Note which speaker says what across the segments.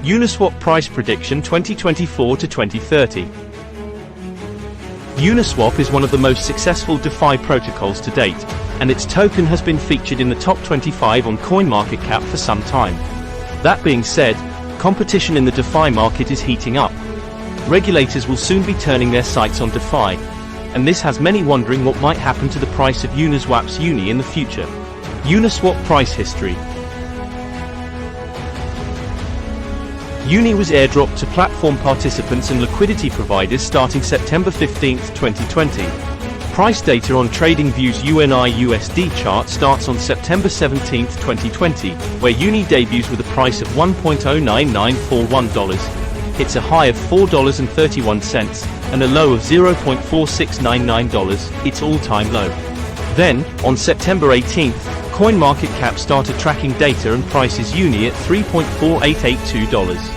Speaker 1: UNISWAP price prediction 2024 to 2030. UNISWAP is one of the most successful DeFi protocols to date, and its token has been featured in the top 25 on CoinMarketCap for some time. That being said, competition in the DeFi market is heating up. Regulators will soon be turning their sights on DeFi, and this has many wondering what might happen to the price of UNISWAP's UNI in the future. UNISWAP price history. UNI was airdropped to platform participants and liquidity providers starting September 15, 2020. Price data on TradingView's UNI/USD chart starts on September 17, 2020, where UNI debuts with a price of $1.09941, hits a high of $4.31, and a low of $0.4699, its all-time low. Then, on September 18, CoinMarketCap started tracking data and prices UNI at $3.4882.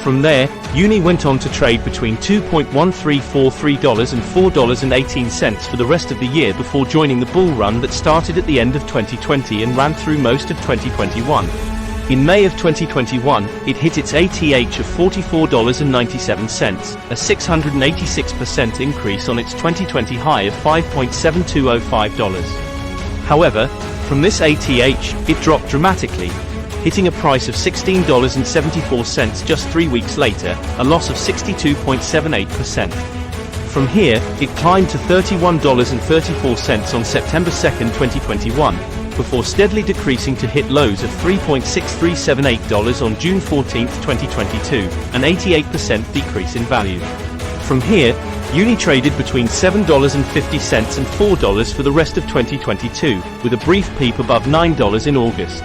Speaker 1: From there, UNI went on to trade between $2.1343 and $4.18 for the rest of the year before joining the bull run that started at the end of 2020 and ran through most of 2021. In May of 2021, it hit its ATH of $44.97, a 686% increase on its 2020 high of $5.7205. However, from this ATH, it dropped dramatically, hitting a price of $16.74 just 3 weeks later, a loss of 62.78%. From here, it climbed to $31.34 on September 2, 2021, before steadily decreasing to hit lows of $3.6378 on June 14, 2022, an 88% decrease in value. From here, UNI traded between $7.50 and $4 for the rest of 2022, with a brief peak above $9 in August.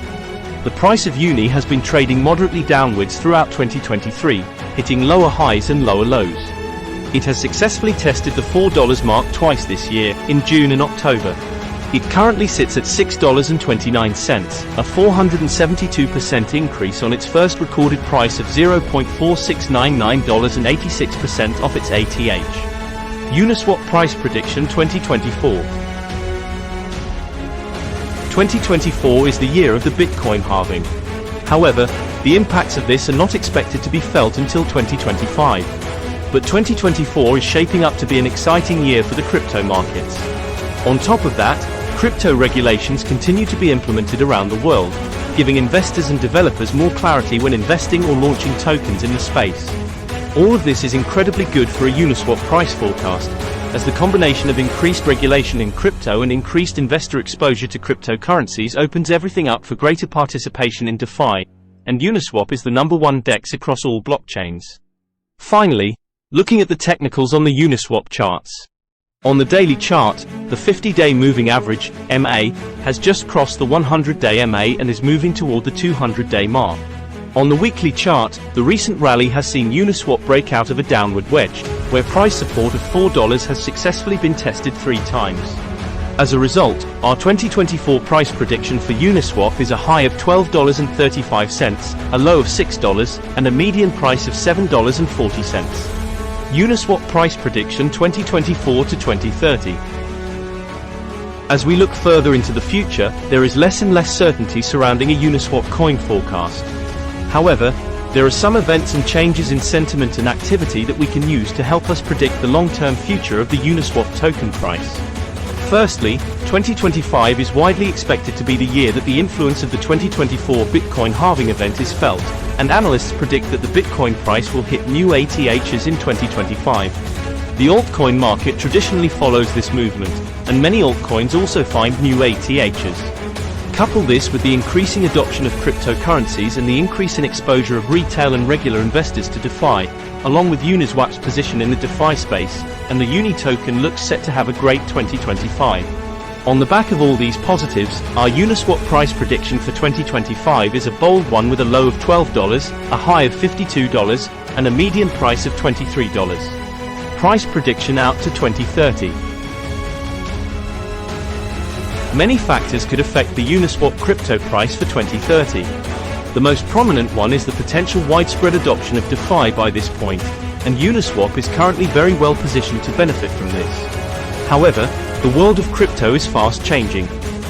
Speaker 1: The price of UNI has been trading moderately downwards throughout 2023, hitting lower highs and lower lows. It has successfully tested the $4 mark twice this year, in June and October. It currently sits at $6.29, a 472% increase on its first recorded price of $0.4699 and 86% off its ATH. UNISWAP price prediction 2024. 2024 is the year of the Bitcoin halving. However, the impacts of this are not expected to be felt until 2025. But 2024 is shaping up to be an exciting year for the crypto markets. On top of that, crypto regulations continue to be implemented around the world, giving investors and developers more clarity when investing or launching tokens in the space. All of this is incredibly good for a UNISWAP price forecast, as the combination of increased regulation in crypto and increased investor exposure to cryptocurrencies opens everything up for greater participation in DeFi, and UNISWAP is the #1 DEX across all blockchains. Finally, looking at the technicals on the UNISWAP charts. On the daily chart, the 50-day moving average, MA, has just crossed the 100-day MA and is moving toward the 200-day mark. On the weekly chart, the recent rally has seen UNISWAP break out of a downward wedge, where price support of $4 has successfully been tested 3 times. As a result, our 2024 price prediction for UNISWAP is a high of $12.35, a low of $6, and a median price of $7.40. UNISWAP price prediction 2024 to 2030. As we look further into the future, there is less and less certainty surrounding a UNISWAP coin forecast. However, there are some events and changes in sentiment and activity that we can use to help us predict the long-term future of the UNISWAP token price. Firstly, 2025 is widely expected to be the year that the influence of the 2024 Bitcoin halving event is felt, and analysts predict that the Bitcoin price will hit new ATHs in 2025. The altcoin market traditionally follows this movement, and many altcoins also find new ATHs. Couple this with the increasing adoption of cryptocurrencies and the increase in exposure of retail and regular investors to DeFi, along with UNISWAP's position in the DeFi space, and the UNI token looks set to have a great 2025. On the back of all these positives, our UNISWAP price prediction for 2025 is a bold one with a low of $12, a high of $52, and a median price of $23. Price prediction out to 2030. Many factors could affect the UNISWAP crypto price for 2030. The most prominent one is the potential widespread adoption of DeFi by this point, and UNISWAP is currently very well positioned to benefit from this. However, the world of crypto is fast changing,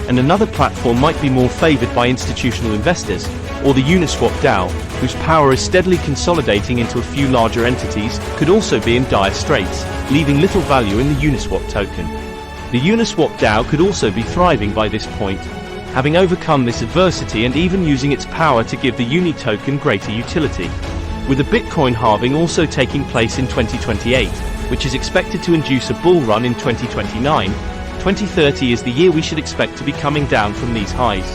Speaker 1: and another platform might be more favored by institutional investors, or the UNISWAP DAO, whose power is steadily consolidating into a few larger entities, could also be in dire straits, leaving little value in the UNISWAP token. The UNISWAP DAO could also be thriving by this point, having overcome this adversity and even using its power to give the UNI token greater utility. With the Bitcoin halving also taking place in 2028, which is expected to induce a bull run in 2029, 2030 is the year we should expect to be coming down from these highs.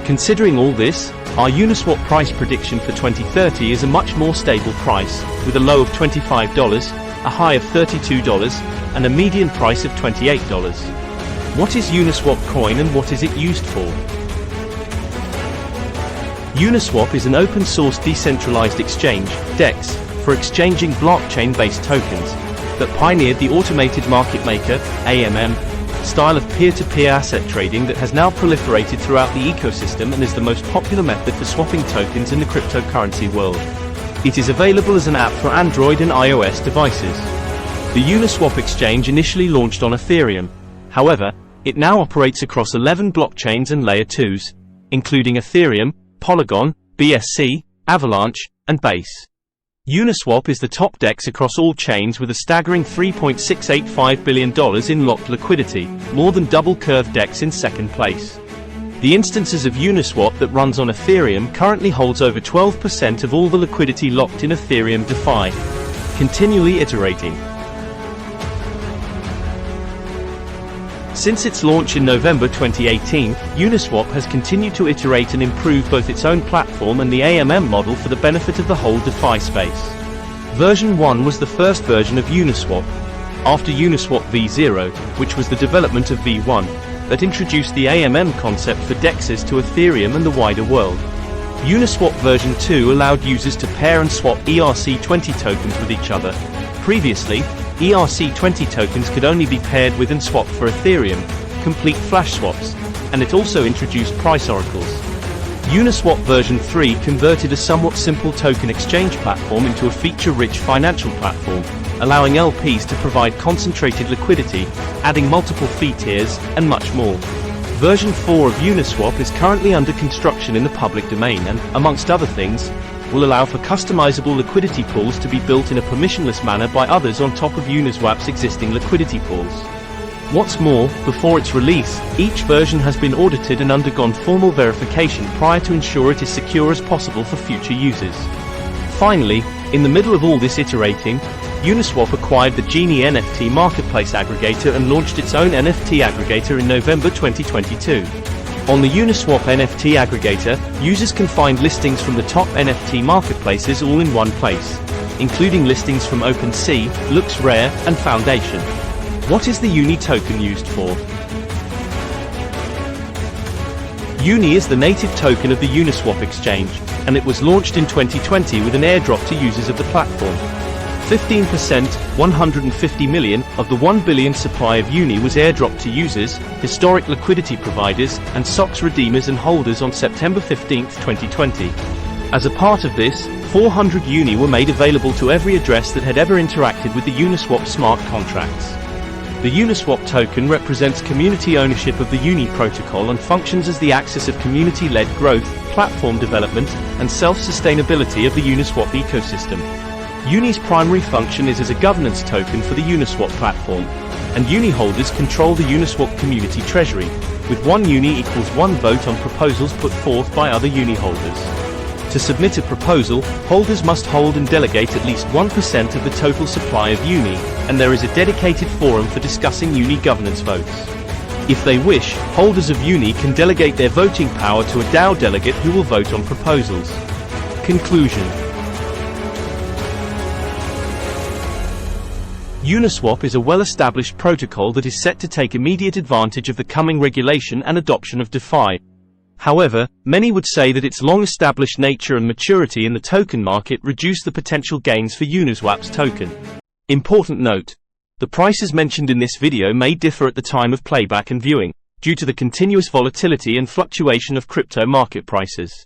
Speaker 1: Considering all this, our UNISWAP price prediction for 2030 is a much more stable price, with a low of $25, a high of $32, and a median price of $28. What is UNISWAP coin and what is it used for? UNISWAP is an open-source decentralized exchange, DEX, for exchanging blockchain-based tokens, that pioneered the automated market maker, AMM, style of peer-to-peer asset trading that has now proliferated throughout the ecosystem and is the most popular method for swapping tokens in the cryptocurrency world. It is available as an app for Android and iOS devices. The UNISWAP exchange initially launched on Ethereum. However, it now operates across 11 blockchains and layer 2s, including Ethereum, Polygon, BSC, Avalanche, and Base. UNISWAP is the top DEX across all chains with a staggering $3.685 billion in locked liquidity, more than double Curve DEX in second place. The instances of UNISWAP that runs on Ethereum currently holds over 12% of all the liquidity locked in Ethereum DeFi, continually iterating. Since its launch in November 2018, UNISWAP has continued to iterate and improve both its own platform and the AMM model for the benefit of the whole DeFi space. Version 1 was the first version of UNISWAP, after UNISWAP v0, which was the development of v1, that introduced the AMM concept for DEXs to Ethereum and the wider world. UNISWAP version 2 allowed users to pair and swap ERC20 tokens with each other. Previously, ERC20 tokens could only be paired with and swapped for Ethereum, complete flash swaps, and it also introduced price oracles. UNISWAP version 3 converted a somewhat simple token exchange platform into a feature-rich financial platform, allowing LPs to provide concentrated liquidity, adding multiple fee tiers, and much more. Version 4 of UNISWAP is currently under construction in the public domain and, amongst other things, will allow for customizable liquidity pools to be built in a permissionless manner by others on top of UNISWAP's existing liquidity pools. What's more, before its release, each version has been audited and undergone formal verification prior to ensure it is secure as possible for future users. Finally, in the middle of all this iterating, UNISWAP acquired the Genie NFT marketplace aggregator and launched its own NFT aggregator in November 2022. On the UNISWAP NFT aggregator, users can find listings from the top NFT marketplaces all in one place, including listings from OpenSea, LooksRare, and Foundation. What is the UNI token used for? UNI is the native token of the UNISWAP exchange, and it was launched in 2020 with an airdrop to users of the platform. 15%, 150 million, of the 1 billion supply of UNI was airdropped to users, historic liquidity providers, and SOX redeemers and holders on September 15, 2020. As a part of this, 400 UNI were made available to every address that had ever interacted with the UNISWAP smart contracts. The UNISWAP token represents community ownership of the UNI protocol and functions as the axis of community-led growth, platform development, and self-sustainability of the UNISWAP ecosystem. UNI's primary function is as a governance token for the UNISWAP platform, and UNI holders control the UNISWAP community treasury, with 1 UNI equals 1 vote on proposals put forth by other UNI holders. To submit a proposal, holders must hold and delegate at least 1% of the total supply of UNI, and there is a dedicated forum for discussing UNI governance votes. If they wish, holders of UNI can delegate their voting power to a DAO delegate who will vote on proposals. Conclusion. UNISWAP is a well-established protocol that is set to take immediate advantage of the coming regulation and adoption of DeFi. However, many would say that its long-established nature and maturity in the token market reduce the potential gains for UNISWAP's token. Important note: the prices mentioned in this video may differ at the time of playback and viewing, due to the continuous volatility and fluctuation of crypto market prices.